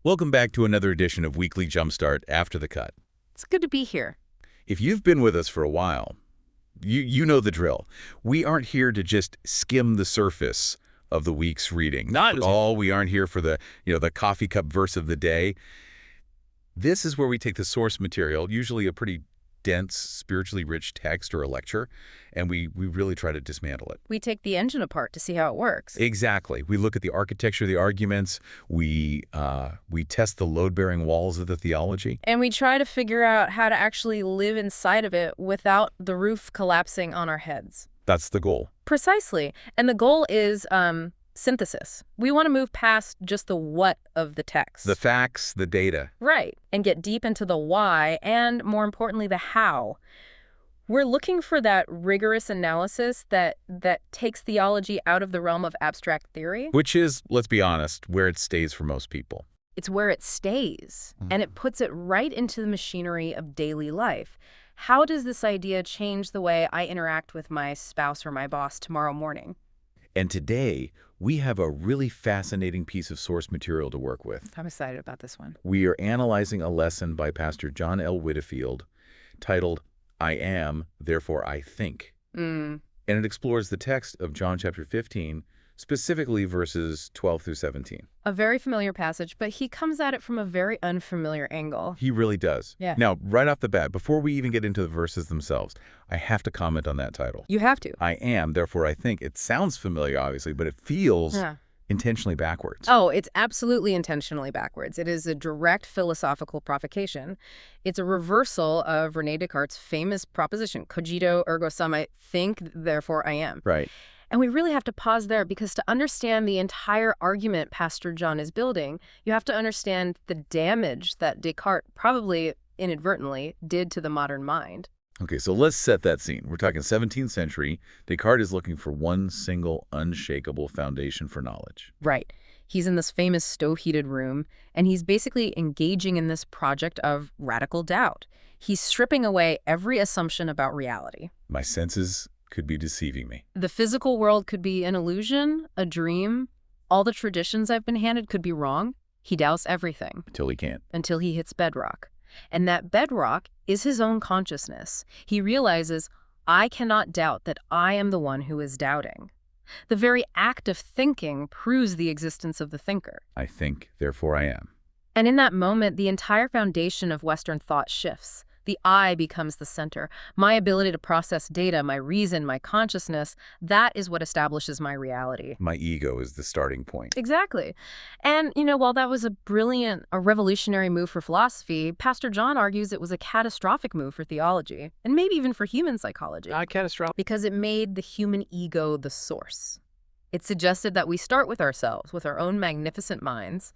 Welcome back to another edition of Weekly Jumpstart After the Cut. It's good to be here. If you've been with us for a while, you know the drill. We aren't here to just skim the surface of the week's reading. Not at all. We aren't here for the coffee cup verse of the day. This is where we take the source material, usually a pretty dense, spiritually rich text or a lecture, and we really try to dismantle it. We take the engine apart to see how it works. Exactly. We look at the architecture of the arguments. We test the load-bearing walls of the theology. And we try to figure out how to actually live inside of it without the roof collapsing on our heads. That's the goal. Precisely. And the goal is synthesis. We want to move past just the what of the text. The facts, the data. Right. And get deep into the why and, more importantly, the how. We're looking for that rigorous analysis that takes theology out of the realm of abstract theory. Which is, let's be honest, where it stays for most people. It's where it stays, and it puts it right into the machinery of daily life. How does this idea change the way I interact with my spouse or my boss tomorrow morning? And today, we have a really fascinating piece of source material to work with. I'm excited about this one. We are analyzing a lesson by Pastor John L. Widdifield titled, I Am, Therefore I Think. And it explores the text of John chapter 15, specifically verses 12 through 17. A very familiar passage, but he comes at it from a very unfamiliar angle. He really does. Yeah. Now, right off the bat, before we even get into the verses themselves, I have to comment on that title. You have to. I am, therefore I think. It sounds familiar, obviously, but it feels intentionally backwards. Oh, it's absolutely intentionally backwards. It is a direct philosophical provocation. It's a reversal of René Descartes' famous proposition, cogito ergo sum, I think, therefore I am. Right. And we really have to pause there because to understand the entire argument Pastor John is building, you have to understand the damage that Descartes probably inadvertently did to the modern mind. Okay, so let's set that scene. We're talking 17th century. Descartes is looking for one single unshakable foundation for knowledge. Right. He's in this famous stove-heated room, and he's basically engaging in this project of radical doubt. He's stripping away every assumption about reality. My senses could be deceiving me. The physical world could be an illusion, a dream. All the traditions I've been handed could be wrong. He doubts everything. Until he can't. Until he hits bedrock. And that bedrock is his own consciousness. He realizes, I cannot doubt that I am the one who is doubting. The very act of thinking proves the existence of the thinker. I think, therefore I am. And in that moment, the entire foundation of Western thought shifts. The I becomes the center. My ability to process data, my reason, my consciousness, that is what establishes my reality. My ego is the starting point. Exactly. And, while that was a revolutionary move for philosophy, Pastor John argues it was a catastrophic move for theology, and maybe even for human psychology. Not catastrophic. Because it made the human ego the source. It suggested that we start with ourselves, with our own magnificent minds,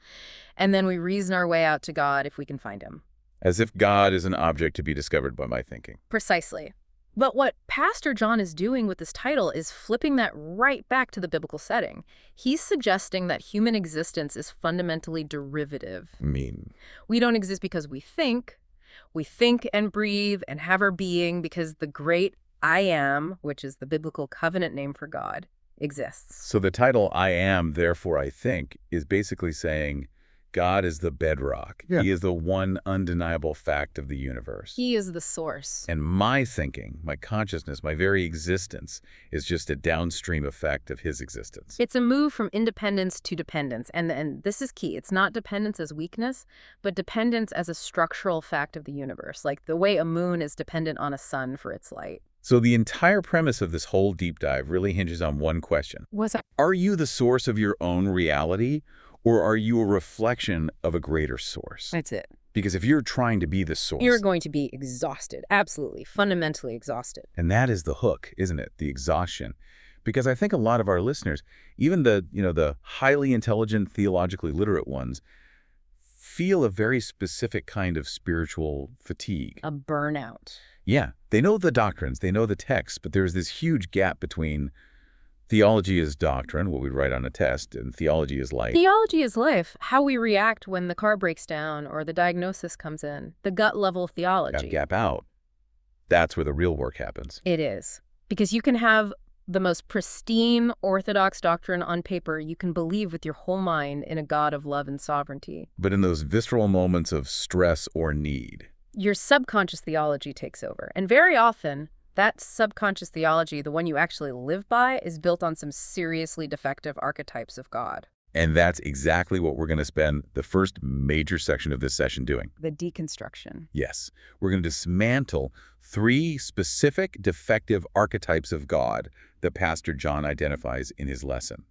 and then we reason our way out to God if we can find him. As if God is an object to be discovered by my thinking. Precisely. But what Pastor John is doing with this title is flipping that right back to the biblical setting. He's suggesting that human existence is fundamentally derivative. We don't exist because we think. We think and breathe and have our being because the great I am, which is the biblical covenant name for God, exists. So the title, I am, therefore I think, is basically saying God is the bedrock. Yeah. He is the one undeniable fact of the universe. He is the source. And my thinking, my consciousness, my very existence is just a downstream effect of his existence. It's a move from independence to dependence. And this is key. It's not dependence as weakness, but dependence as a structural fact of the universe, like the way a moon is dependent on a sun for its light. So the entire premise of this whole deep dive really hinges on one question. What's that? Are you the source of your own reality? Or are you a reflection of a greater source? That's it. Because if you're trying to be the source, you're going to be exhausted. Absolutely. Fundamentally exhausted. And that is the hook, isn't it? The exhaustion. Because I think a lot of our listeners, even the highly intelligent, theologically literate ones, feel a very specific kind of spiritual fatigue. A burnout. Yeah. They know the doctrines, they know the texts, but there's this huge gap between theology is doctrine, what we write on a test, and theology is life. Theology is life. How we react when the car breaks down or the diagnosis comes in. The gut-level theology. Gap out. That's where the real work happens. It is. Because you can have The most pristine, orthodox doctrine on paper you can believe with your whole mind in a God of love and sovereignty. But in those visceral moments of stress or need, your subconscious theology takes over. And very often, that subconscious theology, the one you actually live by, is built on some seriously defective archetypes of God. and that's exactly what we're going to spend the first major section of this session doing. The deconstruction. Yes, we're going to dismantle 3 specific defective archetypes of God that Pastor John identifies in his lesson.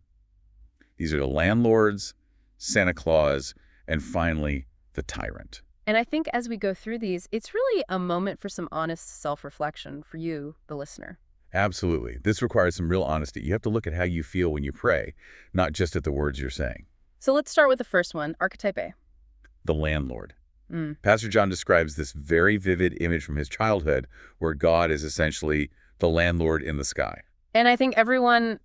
These are the landlords, Santa Claus, and finally, the tyrant. And I think as we go through these, it's really a moment for some honest self-reflection for you, the listener. Absolutely. This requires some real honesty. You have to look at how you feel when you pray, not just at the words you're saying. So let's start with the first one, archetype A. The landlord. Pastor John describes this very vivid image from his childhood where God is essentially the landlord in the sky. And I think everyone,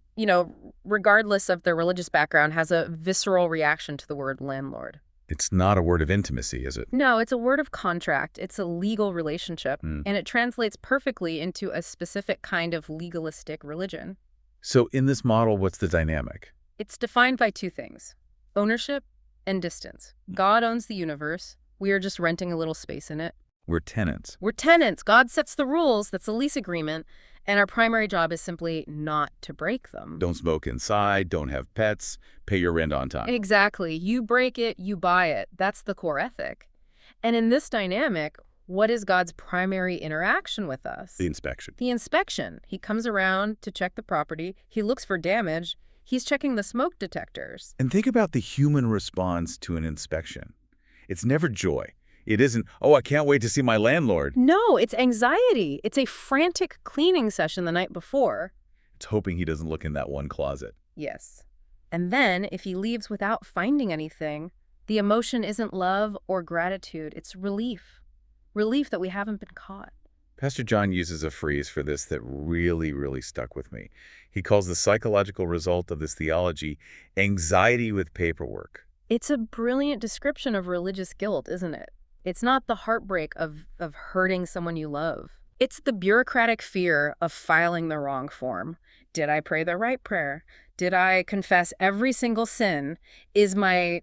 regardless of their religious background, has a visceral reaction to the word landlord. It's not a word of intimacy, is it? No, it's a word of contract. It's a legal relationship, and it translates perfectly into a specific kind of legalistic religion. So in this model, what's the dynamic? It's defined by 2 things, ownership and distance. God owns the universe. We are just renting a little space in it. We're tenants. We're tenants. God sets the rules. That's a lease agreement. And our primary job is simply not to break them. Don't smoke inside, don't have pets, pay your rent on time. Exactly. You break it, you buy it. That's the core ethic. And in this dynamic, what is God's primary interaction with us? The inspection. The inspection. He comes around to check the property. He looks for damage. He's checking the smoke detectors. And think about the human response to an inspection. It's never joy. It isn't, oh, I can't wait to see my landlord. No, it's anxiety. It's a frantic cleaning session the night before. It's hoping he doesn't look in that one closet. Yes. And then, if he leaves without finding anything, the emotion isn't love or gratitude. It's relief. Relief that we haven't been caught. Pastor John uses a phrase for this that really stuck with me. He calls the psychological result of this theology anxiety with paperwork. It's a brilliant description of religious guilt, isn't it? It's not the heartbreak of hurting someone you love. It's the bureaucratic fear of filing the wrong form. Did I pray the right prayer? Did I confess every single sin? Is my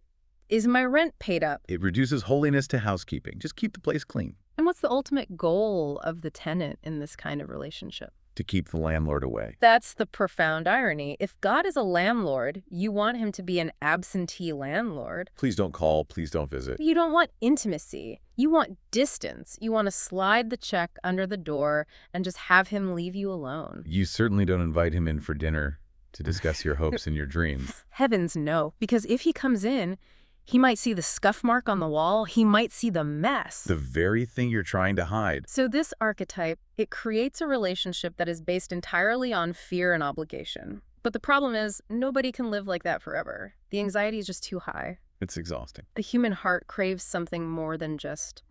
rent paid up? It reduces holiness to housekeeping. Just keep the place clean. And what's the ultimate goal of the tenant in this kind of relationship? To keep the landlord away. That's the profound irony. If God is a landlord, you want him to be an absentee landlord. Please don't call, please don't visit. You don't want intimacy. You want distance. You want to slide the check under the door and just have him leave you alone. You certainly don't invite him in for dinner to discuss your hopes and your dreams. Heavens no, because if he comes in, he might see the scuff mark on the wall. He might see the mess. The very thing you're trying to hide. So this archetype, it creates a relationship that is based entirely on fear and obligation. But the problem is, nobody can live like that forever. The anxiety is just too high. It's exhausting. The human heart craves something more than just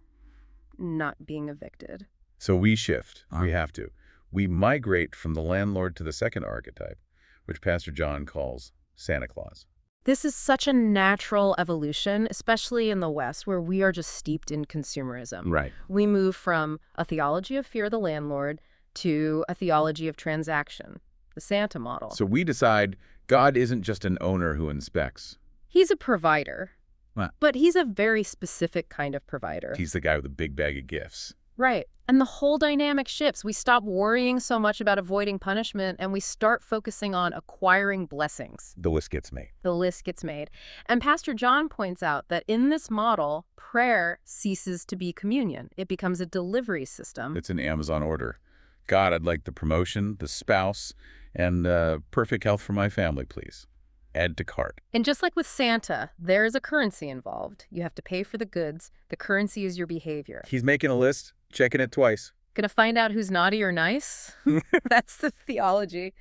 not being evicted. So we shift. We have to. We migrate from the landlord to the second archetype, which Pastor John calls Santa Claus. This is such a natural evolution, especially in the West, where we are just steeped in consumerism. Right. We move from a theology of fear of the landlord to a theology of transaction, the Santa model. So we decide God isn't just an owner who inspects. He's a provider, Well, but he's a very specific kind of provider. he's the guy with a big bag of gifts. Right. And the whole dynamic shifts. We stop worrying so much about avoiding punishment, and we start focusing on acquiring blessings. The list gets made. The list gets made. And Pastor John points out that in this model, prayer ceases to be communion. It becomes a delivery system. It's an Amazon order. God, I'd like the promotion, the spouse, and perfect health for my family, please. Add to cart. And just like with Santa, there is a currency involved. You have to pay for the goods. The currency is your behavior. He's making a list, checking it twice. Gonna find out who's naughty or nice? That's the theology.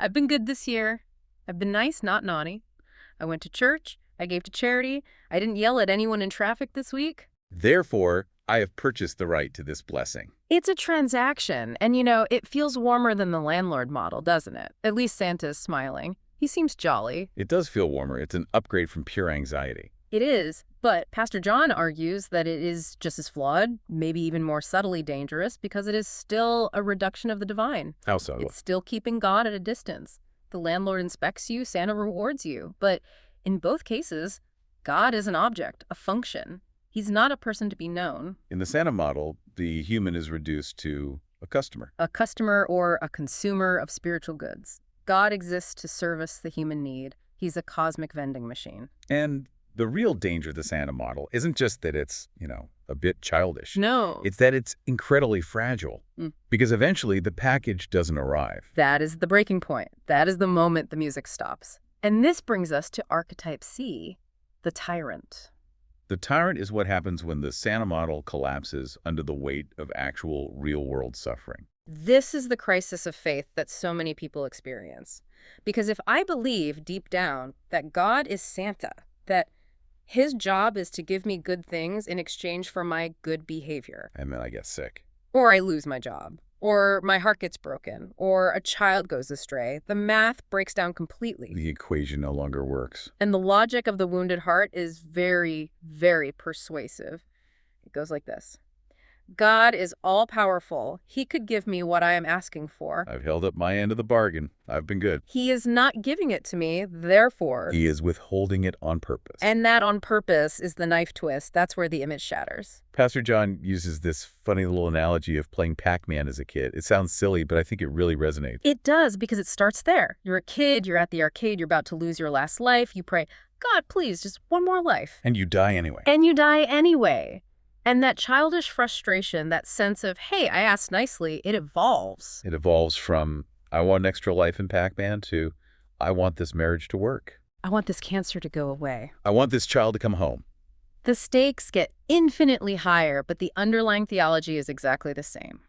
I've been good this year. I've been nice, not naughty. I went to church. I gave to charity. I didn't yell at anyone in traffic this week. Therefore, I have purchased the right to this blessing. It's a transaction. And, it feels warmer than the landlord model, doesn't it? At least Santa's smiling. He seems jolly. It does feel warmer. It's an upgrade from pure anxiety. It is, but Pastor John argues that it is just as flawed, maybe even more subtly dangerous, because it is still a reduction of the divine. How so? It's still keeping God at a distance. The landlord inspects you, Santa rewards you. But in both cases, God is an object, a function. He's not a person to be known. In the Santa model, the human is reduced to a customer. A customer or a consumer of spiritual goods. God exists to service the human need. He's a cosmic vending machine. And the real danger of the Santa model isn't just that it's, a bit childish. No. It's that it's incredibly fragile. Because eventually the package doesn't arrive. That is the breaking point. That is the moment the music stops. And this brings us to archetype C, the tyrant. The tyrant is what happens when the Santa model collapses under the weight of actual real-world suffering. This is the crisis of faith that so many people experience. Because if I believe deep down that God is Santa, that his job is to give me good things in exchange for my good behavior. And then I get sick. Or I lose my job. Or my heart gets broken. Or a child goes astray. The math breaks down completely. The equation no longer works. And the logic of the wounded heart is very, very persuasive. It goes like this. God is all-powerful. He could give me what I am asking for. I've held up my end of the bargain. I've been good. He is not giving it to me, therefore. He is withholding it on purpose. And that on purpose is the knife twist. That's where the image shatters. Pastor John uses this funny little analogy of playing Pac-Man as a kid. It sounds silly, but I think it really resonates. It does, because it starts there. You're a kid, you're at the arcade, you're about to lose your last life. You pray, God, please, just one more life. And you die anyway. And you die anyway. And that childish frustration, that sense of, hey, I asked nicely, it evolves. It evolves from, I want an extra life in Pac-Man to, I want this marriage to work. I want this cancer to go away. I want this child to come home. The stakes get infinitely higher, but the underlying theology is exactly the same.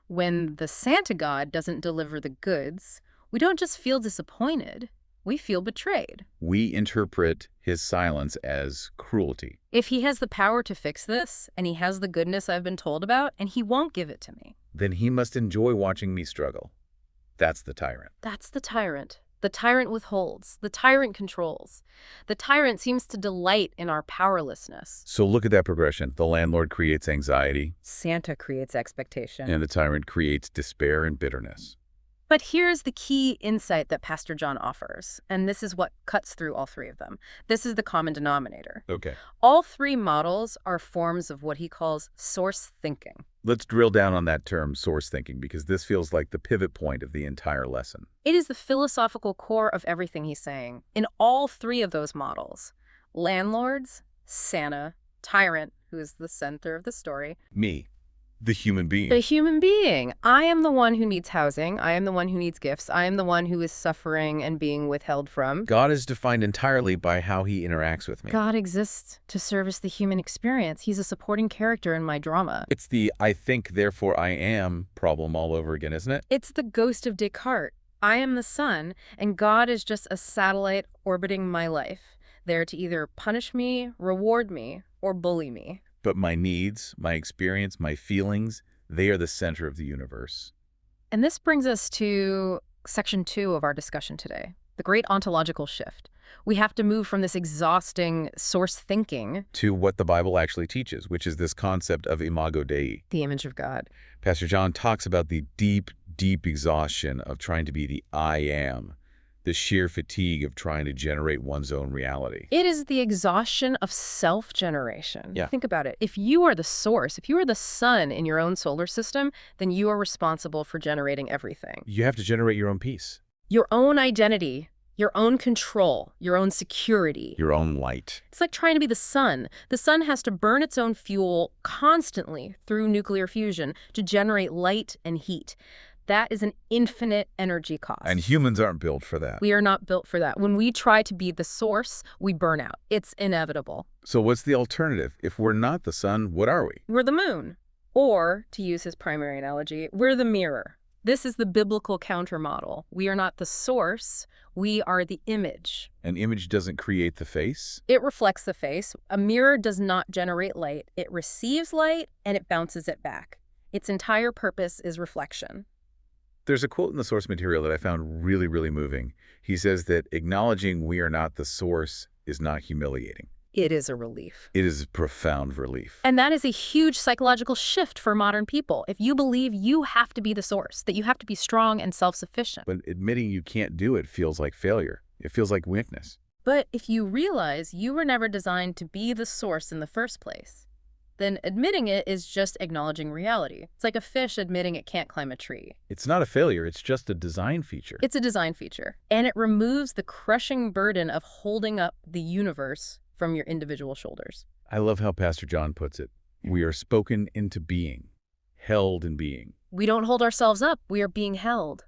When the Santa God doesn't deliver the goods, we don't just feel disappointed. We feel betrayed. We interpret his silence as cruelty. If he has the power to fix this, and he has the goodness I've been told about, and he won't give it to me, then he must enjoy watching me struggle. That's the tyrant. That's the tyrant. The tyrant withholds. The tyrant controls. The tyrant seems to delight in our powerlessness. So look at that progression. The landlord creates anxiety. Santa creates expectation. And the tyrant creates despair and bitterness. But here's the key insight that Pastor John offers, and this is what cuts through all three of them. This is the common denominator. Okay. All three models are forms of what he calls source thinking. Let's drill down on that term, source thinking, because this feels like the pivot point of the entire lesson. It is the philosophical core of everything he's saying. In all three of those models, landlords, Santa, tyrant, who is the center of the story. Me. The human being. The human being. I am the one who needs housing. I am the one who needs gifts. I am the one who is suffering and being withheld from. God is defined entirely by how he interacts with me. God exists to service the human experience. He's a supporting character in my drama. It's the I think, therefore I am problem all over again, isn't it? It's the ghost of Descartes. I am the sun, and God is just a satellite orbiting my life, there to either punish me, reward me, or bully me. But my needs, my experience, my feelings, they are the center of the universe. And this brings us to section 2 of our discussion today, the great ontological shift. We have to move from this exhausting source thinking to what the Bible actually teaches, which is this concept of imago Dei. The image of God. Pastor John talks about the deep, deep exhaustion of trying to be the I am, the sheer fatigue of trying to generate one's own reality. It is the exhaustion of self-generation. Yeah. Think about it. If you are the source, if you are the sun in your own solar system, then you are responsible for generating everything. You have to generate your own peace. Your own identity, your own control, your own security. Your own light. It's like trying to be the sun. The sun has to burn its own fuel constantly through nuclear fusion to generate light and heat. That is an infinite energy cost. And humans aren't built for that. We are not built for that. When we try to be the source, we burn out. It's inevitable. So what's the alternative? If we're not the sun, what are we? We're the moon. Or, to use his primary analogy, we're the mirror. This is the biblical counter model. We are not the source. We are the image. An image doesn't create the face? It reflects the face. A mirror does not generate light. It receives light and it bounces it back. Its entire purpose is reflection. There's a quote in the source material that I found really, really moving. He says that acknowledging we are not the source is not humiliating. It is a relief. It is a profound relief. And that is a huge psychological shift for modern people. If you believe you have to be the source, that you have to be strong and self-sufficient. But admitting you can't do it feels like failure. It feels like weakness. But if you realize you were never designed to be the source in the first place, then admitting it is just acknowledging reality. It's like a fish admitting it can't climb a tree. It's not a failure. It's just a design feature. It's a design feature. And it removes the crushing burden of holding up the universe from your individual shoulders. I love how Pastor John puts it. We are spoken into being, held in being. We don't hold ourselves up. We are being held.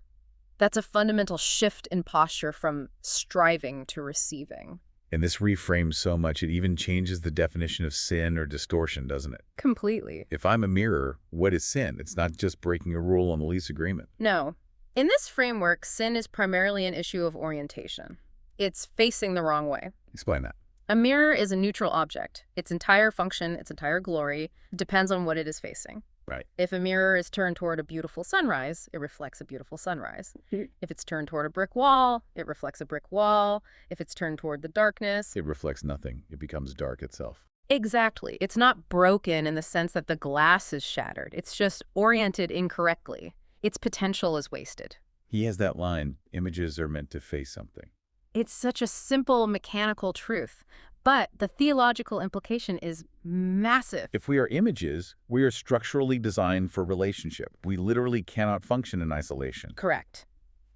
That's a fundamental shift in posture from striving to receiving. And this reframes so much, it even changes the definition of sin or distortion, doesn't it? Completely. If I'm a mirror, what is sin? It's not just breaking a rule on the lease agreement. No. In this framework, sin is primarily an issue of orientation. It's facing the wrong way. Explain that. A mirror is a neutral object. Its entire function, its entire glory, depends on what it is facing. Right. If a mirror is turned toward a beautiful sunrise, it reflects a beautiful sunrise. If it's turned toward a brick wall, it reflects a brick wall. If it's turned toward the darkness, It reflects nothing. It becomes dark itself. exactly. It's not broken in the sense that the glass is shattered. It's just oriented incorrectly. Its potential is wasted. He has that line, images are meant to face something. It's such a simple mechanical truth, but the theological implication is massive. If we are images, we are structurally designed for relationship. We literally cannot function in isolation. Correct.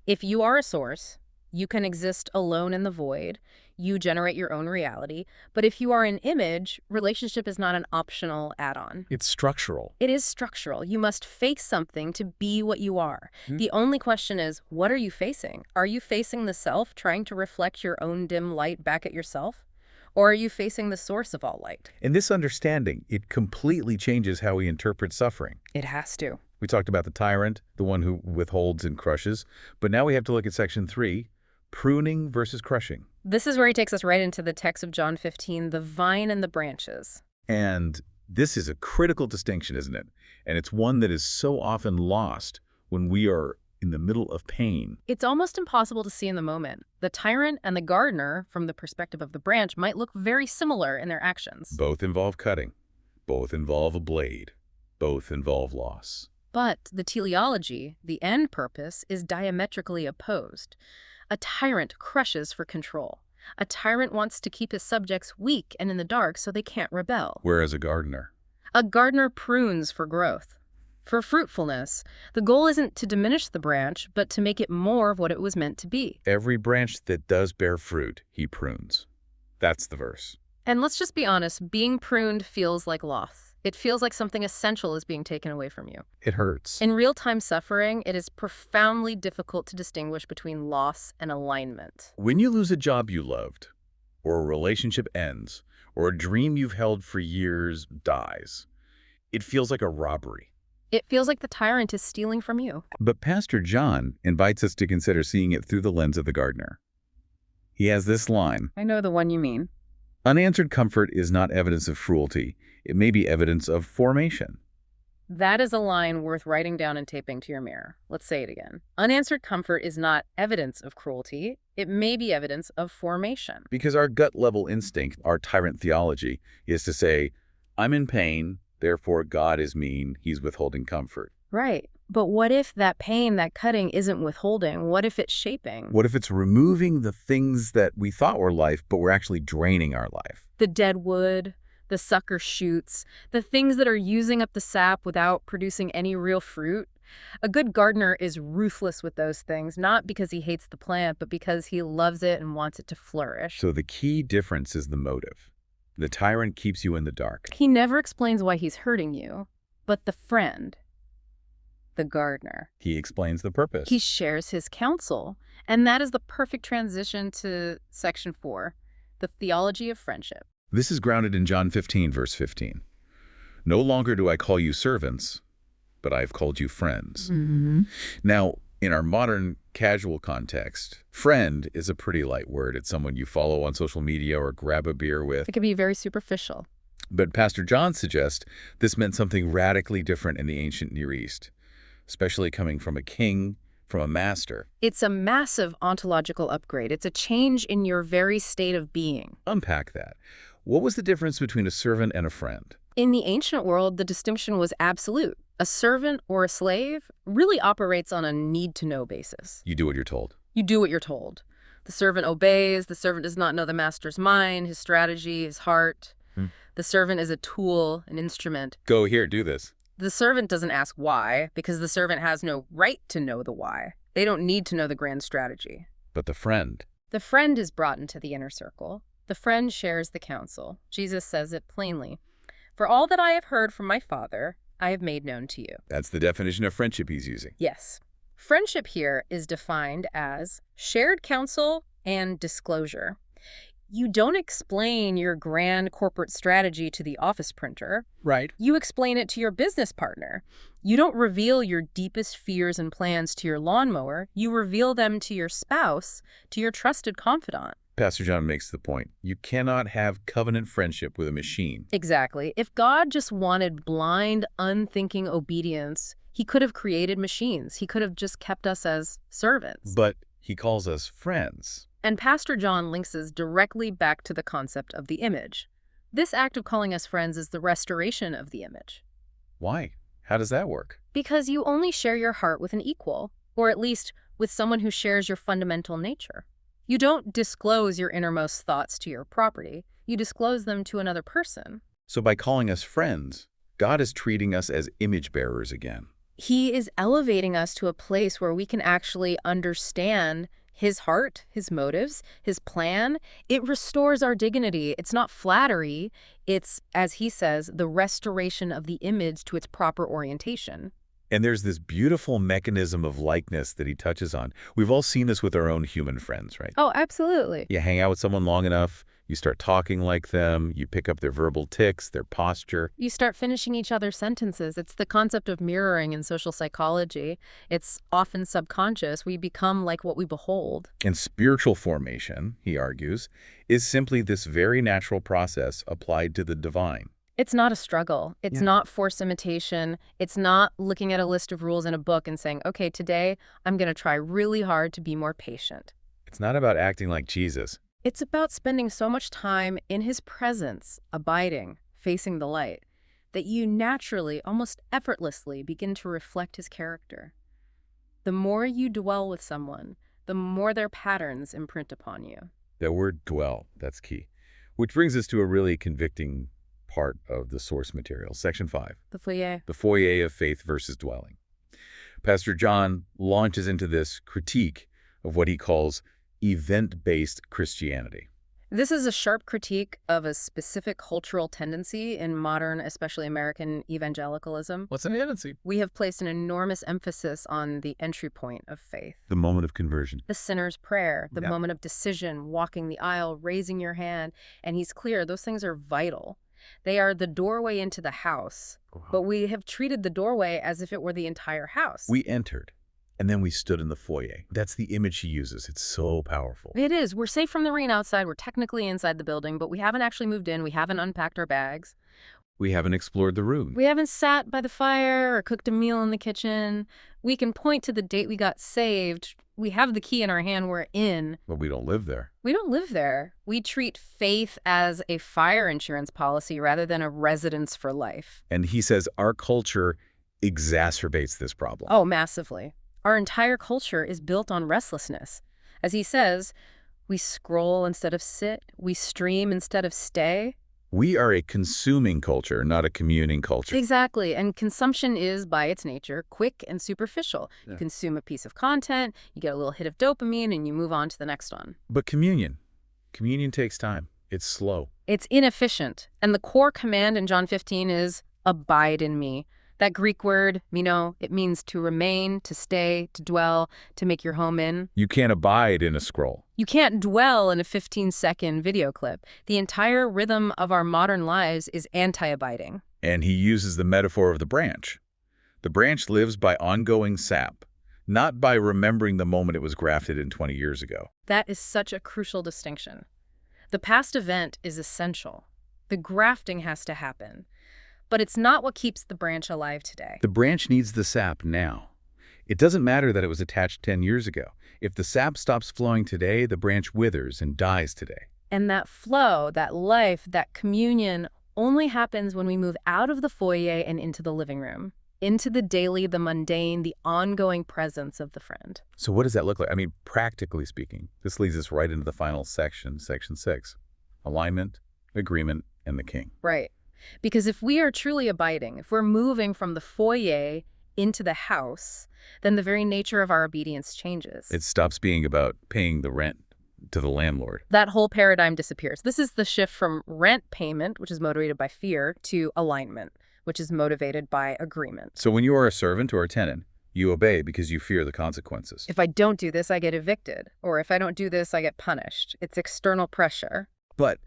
If you are a source, you can exist alone in the void. You generate your own reality. But if you are an image, relationship is not an optional add-on. It's structural. It is structural. You must face something to be what you are. The only question is, what are you facing? Are you facing the self, trying to reflect your own dim light back at yourself? Or are you facing the source of all light? In this understanding, it completely changes how we interpret suffering. It has to. We talked about the tyrant, the one who withholds and crushes, but now we have to look at section 3, pruning versus crushing. This is where he takes us right into the text of John 15, the vine and the branches. And this is a critical distinction, isn't it? And it's one that is so often lost when we are in the middle of pain. It's almost impossible to see in the moment. The tyrant and the gardener, from the perspective of the branch, might look very similar in their actions. Both involve cutting. Both involve a blade. Both involve loss. But the teleology, the end purpose, is diametrically opposed. A tyrant crushes for control. A tyrant wants to keep his subjects weak and in the dark so they can't rebel. Whereas a gardener. A gardener prunes for growth, for fruitfulness. The goal isn't to diminish the branch, but to make it more of what it was meant to be. Every branch that does bear fruit, he prunes. That's the verse. And let's just be honest, being pruned feels like loss. It feels like something essential is being taken away from you. It hurts. In real-time suffering, it is profoundly difficult to distinguish between loss and alignment. When you lose a job you loved, or a relationship ends, or a dream you've held for years dies, it feels like a robbery. It feels like the tyrant is stealing from you. But Pastor John invites us to consider seeing it through the lens of the gardener. He has this line, I know the one you mean. unanswered comfort is not evidence of cruelty. It may be evidence of formation. That is a line worth writing down and taping to your mirror. Let's say it again. Unanswered comfort is not evidence of cruelty. It may be evidence of formation. Because our gut-level instinct, our tyrant theology, is to say, I'm in pain, therefore God is mean, he's withholding comfort. Right. But what if that pain, that cutting, isn't withholding? What if it's shaping? What if it's removing the things that we thought were life, but we're actually draining our life? The dead wood, the sucker shoots, the things that are using up the sap without producing any real fruit. A good gardener is ruthless with those things, not because he hates the plant, but because he loves it and wants it to flourish. So the key difference is the motive. The tyrant keeps you in the dark. He never explains why he's hurting you, but the friend, the gardener, He explains the purpose. he shares his counsel. And that is the perfect transition to section 4, the theology of friendship. This is grounded in John 15, verse 15. No longer do I call you servants, but I've called you friends. Now, in our modern casual context, friend is a pretty light word. It's someone you follow on social media or grab a beer with. It can be very superficial. But Pastor John suggests this meant something radically different in the ancient Near East, especially coming from a king, from a master. It's a massive ontological upgrade. It's a change in your very state of being. Unpack that. What was the difference between a servant and a friend? In the ancient world, the distinction was absolute. A servant or a slave really operates on a need-to-know basis. You do what you're told. You do what you're told. The servant obeys. The servant does not know the master's mind, his strategy, his heart. The servant is a tool, an instrument. Go here, do this. The servant doesn't ask why, because the servant has no right to know the why. They don't need to know the grand strategy. But the friend. The friend is brought into the inner circle. The friend shares the counsel. Jesus says it plainly. For all that I have heard from my Father, I have made known to you. That's the definition of friendship he's using. Yes. Friendship here is defined as shared counsel and disclosure. You don't explain your grand corporate strategy to the office printer. Right. You explain it to your business partner. You don't reveal your deepest fears and plans to your lawnmower. You reveal them to your spouse, to your trusted confidant. Pastor John makes the point. You cannot have covenant friendship with a machine. Exactly. If God just wanted blind, unthinking obedience, he could have created machines. He could have just kept us as servants. But he calls us friends. And Pastor John links us directly back to the concept of the image. This act of calling us friends is the restoration of the image. Why? How does that work? Because you only share your heart with an equal, or at least with someone who shares your fundamental nature. You don't disclose your innermost thoughts to your property. You disclose them to another person. So by calling us friends, God is treating us as image bearers again. He is elevating us to a place where we can actually understand his heart, his motives, his plan. It restores our dignity. It's not flattery. It's, as he says, the restoration of the image to its proper orientation. And there's this beautiful mechanism of likeness that he touches on. We've all seen this with our own human friends, right? Oh, absolutely. You hang out with someone long enough, you start talking like them, you pick up their verbal tics, their posture. You start finishing each other's sentences. It's the concept of mirroring in social psychology. It's often subconscious. We become like what we behold. And spiritual formation, he argues, is simply this very natural process applied to the divine. It's not a struggle. It's not forced imitation. It's not looking at a list of rules in a book and saying, okay, today I'm going to try really hard to be more patient. It's not about acting like Jesus. It's about spending so much time in his presence, abiding, facing the light, that you naturally, almost effortlessly, begin to reflect his character. The more you dwell with someone, the more their patterns imprint upon you. That word dwell, that's key. Which brings us to a really convicting part of the source material, Section 5. The foyer. The foyer of faith versus dwelling. Pastor John launches into this critique of what he calls event-based Christianity. This is a sharp critique of a specific cultural tendency in modern, especially American evangelicalism. What's an tendency? We have placed an enormous emphasis on the entry point of faith. The moment of conversion. The sinner's prayer, the moment of decision, walking the aisle, raising your hand. And he's clear, those things are vital. They are the doorway into the house, but we have treated the doorway as if it were the entire house. We entered, and then we stood in the foyer. That's the image he uses. It's so powerful. It is. We're safe from the rain outside. We're technically inside the building, but we haven't actually moved in. We haven't unpacked our bags. We haven't explored the room. We haven't sat by the fire or cooked a meal in the kitchen. We can point to the date we got saved. We have the key in our hand. We're in. But we don't live there. We don't live there. We treat faith as a fire insurance policy rather than a residence for life. And he says our culture exacerbates this problem. Oh, massively. Our entire culture is built on restlessness. As he says, we scroll instead of sit. We stream instead of stay. We are a consuming culture, not a communing culture. Exactly. And consumption is, by its nature, quick and superficial. You consume a piece of content, you get a little hit of dopamine, and you move on to the next one. But communion takes time. It's slow. It's inefficient. And the core command in John 15 is, abide in me. That Greek word, it means to remain, to stay, to dwell, to make your home in. You can't abide in a scroll. You can't dwell in a 15-second video clip. The entire rhythm of our modern lives is anti-abiding. And he uses the metaphor of the branch. The branch lives by ongoing sap, not by remembering the moment it was grafted in 20 years ago. That is such a crucial distinction. The past event is essential. The grafting has to happen. But it's not what keeps the branch alive today. The branch needs the sap now. It doesn't matter that it was attached 10 years ago. If the sap stops flowing today, the branch withers and dies today. And that flow, that life, that communion only happens when we move out of the foyer and into the living room, into the daily, the mundane, the ongoing presence of the friend. So what does that look like? I mean, practically speaking, this leads us right into the final section, section 6, alignment, agreement, and the king. Right. Because if we are truly abiding, if we're moving from the foyer into the house, then the very nature of our obedience changes. It stops being about paying the rent to the landlord. That whole paradigm disappears. This is the shift from rent payment, which is motivated by fear, to alignment, which is motivated by agreement. So when you are a servant or a tenant, you obey because you fear the consequences. If I don't do this, I get evicted. Or if I don't do this, I get punished. It's external pressure. But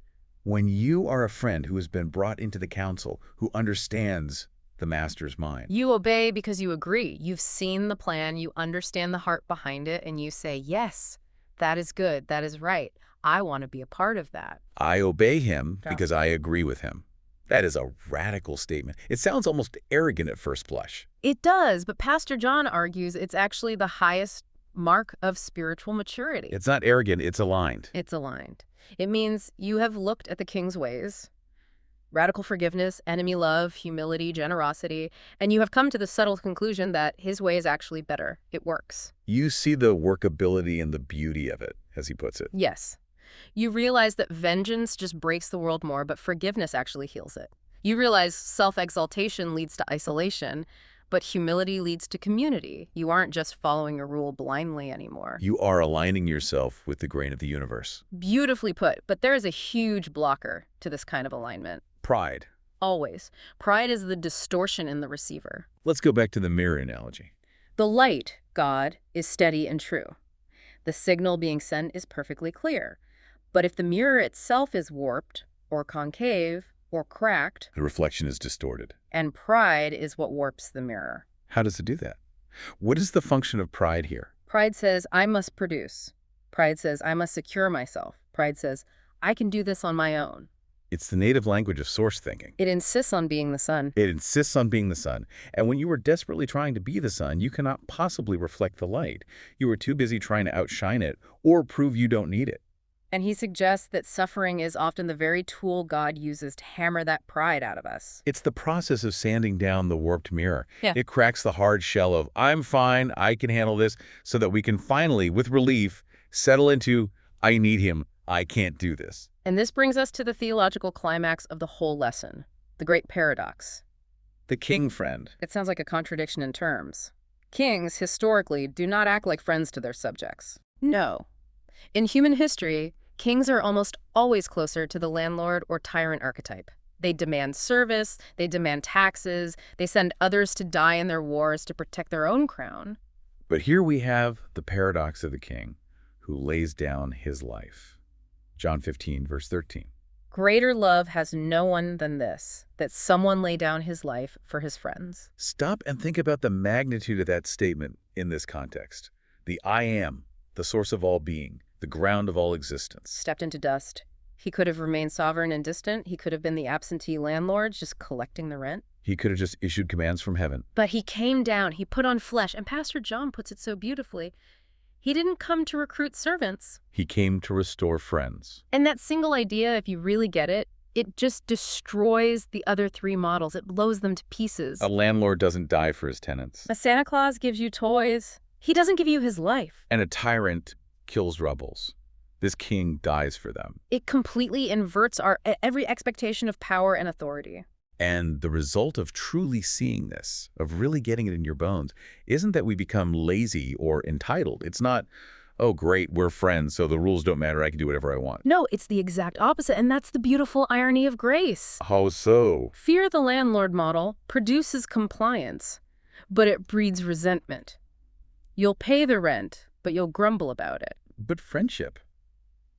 when you are a friend who has been brought into the council, who understands the master's mind, You obey because you agree. You've seen the plan, you understand the heart behind it, and you say, yes, that is good, that is right. I want to be a part of that. I obey him Yeah. because I agree with him. That is a radical statement. It sounds almost arrogant at first blush. It does, but Pastor John argues it's actually the highest mark of spiritual maturity. It's not arrogant, it's aligned. It's aligned. It means you have looked at the king's ways, radical forgiveness, enemy love, humility, generosity, and you have come to the subtle conclusion that his way is actually better. It works. You see the workability and the beauty of it, as he puts it. Yes. You realize that vengeance just breaks the world more, but forgiveness actually heals it. You realize self-exaltation leads to isolation, but humility leads to community. You aren't just following a rule blindly anymore. You are aligning yourself with the grain of the universe. Beautifully put, but there is a huge blocker to this kind of alignment. Pride. Always. Pride is the distortion in the receiver. Let's go back to the mirror analogy. The light, God, is steady and true. The signal being sent is perfectly clear. But if the mirror itself is warped, or concave, or cracked, The reflection is distorted. and pride is what warps the mirror. How does it do that? What is the function of pride here? Pride says, I must produce. Pride says, I must secure myself. Pride says, I can do this on my own. It's the native language of source thinking. It insists on being the sun. It insists on being the sun. And when you are desperately trying to be the sun, you cannot possibly reflect the light. You are too busy trying to outshine it or prove you don't need it. And he suggests that suffering is often the very tool God uses to hammer that pride out of us. It's the process of sanding down the warped mirror. Yeah. It cracks the hard shell of, I'm fine, I can handle this, so that we can finally, with relief, settle into, I need him, I can't do this. And this brings us to the theological climax of the whole lesson, the great paradox. The king friend. It sounds like a contradiction in terms. Kings, historically, do not act like friends to their subjects. No. In human history, kings are almost always closer to the landlord or tyrant archetype. They demand service, they demand taxes, they send others to die in their wars to protect their own crown. But here we have the paradox of the king who lays down his life. John 15, verse 13. Greater love has no one than this, that someone lay down his life for his friends. Stop and think about the magnitude of that statement in this context. The I am, the source of all being, the ground of all existence. Stepped into dust. He could have remained sovereign and distant. He could have been the absentee landlord just collecting the rent. He could have just issued commands from heaven. But he came down. He put on flesh. And Pastor John puts it so beautifully. He didn't come to recruit servants. He came to restore friends. And that single idea, if you really get it, it just destroys the other three models. It blows them to pieces. A landlord doesn't die for his tenants. A Santa Claus gives you toys. He doesn't give you his life. And a tyrant kills rebels. This king dies for them. It completely inverts our every expectation of power and authority. And the result of truly seeing this, of really getting it in your bones, isn't that we become lazy or entitled. It's not, oh, great, we're friends, so the rules don't matter, I can do whatever I want. No, it's the exact opposite, and that's the beautiful irony of grace. How so? Fear the landlord model produces compliance, but it breeds resentment. You'll pay the rent, but you'll grumble about it. But friendship,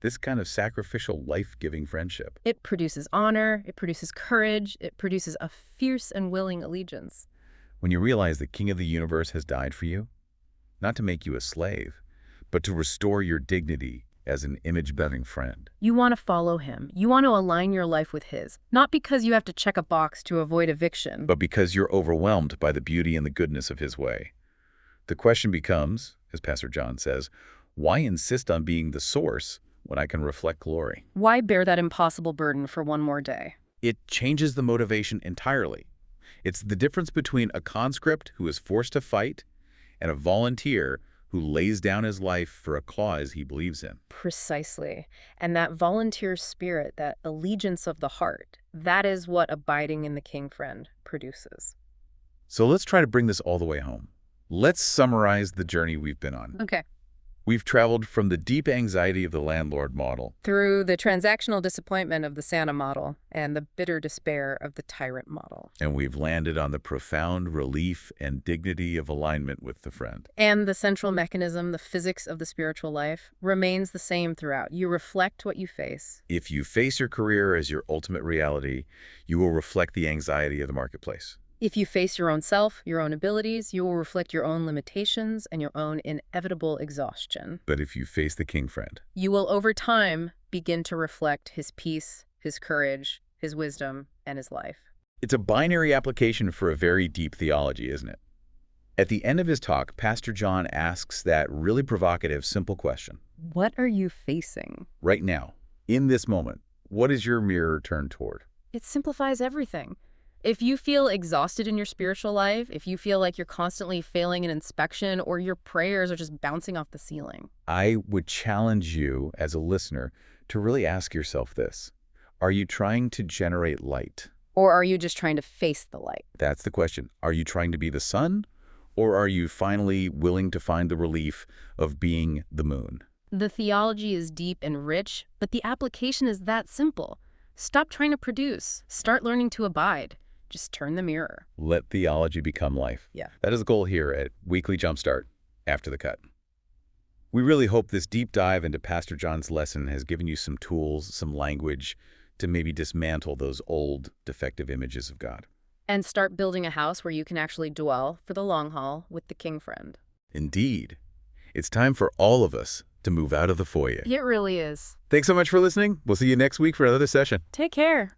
this kind of sacrificial, life-giving friendship. It produces honor, it produces courage, it produces a fierce and willing allegiance. When you realize the King of the universe has died for you, not to make you a slave, but to restore your dignity as an image-bearing friend. You want to follow him. You want to align your life with his, not because you have to check a box to avoid eviction. But because you're overwhelmed by the beauty and the goodness of his way. The question becomes, as Pastor John says, why insist on being the source when I can reflect glory? Why bear that impossible burden for one more day? It changes the motivation entirely. It's the difference between a conscript who is forced to fight and a volunteer who lays down his life for a cause he believes in. Precisely. And that volunteer spirit, that allegiance of the heart, that is what abiding in the King Friend produces. So let's try to bring this all the way home. Let's summarize the journey we've been on. Okay. We've traveled from the deep anxiety of the landlord model Through the transactional disappointment of the Santa model and the bitter despair of the tyrant model. and we've landed on the profound relief and dignity of alignment with the friend. And the central mechanism, the physics of the spiritual life, remains the same throughout. You reflect what you face. If you face your career as your ultimate reality, you will reflect the anxiety of the marketplace. If you face your own self, your own abilities, you will reflect your own limitations and your own inevitable exhaustion. But if you face the King Friend, You will, over time, begin to reflect his peace, his courage, his wisdom, and his life. it's a binary application for a very deep theology, isn't it? At the end of his talk, Pastor John asks that really provocative, simple question. What are you facing? Right now, in this moment, what is your mirror turned toward? It simplifies everything. If you feel exhausted in your spiritual life, if you feel like you're constantly failing an inspection or your prayers are just bouncing off the ceiling, I would challenge you as a listener to really ask yourself this. Are you trying to generate light? or are you just trying to face the light? That's the question. Are you trying to be the sun? Or are you finally willing to find the relief of being the moon? The theology is deep and rich, but the application is that simple. Stop trying to produce. Start learning to abide. Just turn the mirror. Let theology become life. Yeah. That is the goal here at Weekly Jumpstart, After the Cut. We really hope this deep dive into Pastor John's lesson has given you some tools, some language to maybe dismantle those old, defective images of God. And start building a house where you can actually dwell for the long haul with the King Friend. Indeed. It's time for all of us to move out of the foyer. It really is. Thanks so much for listening. We'll see you next week for another session. Take care.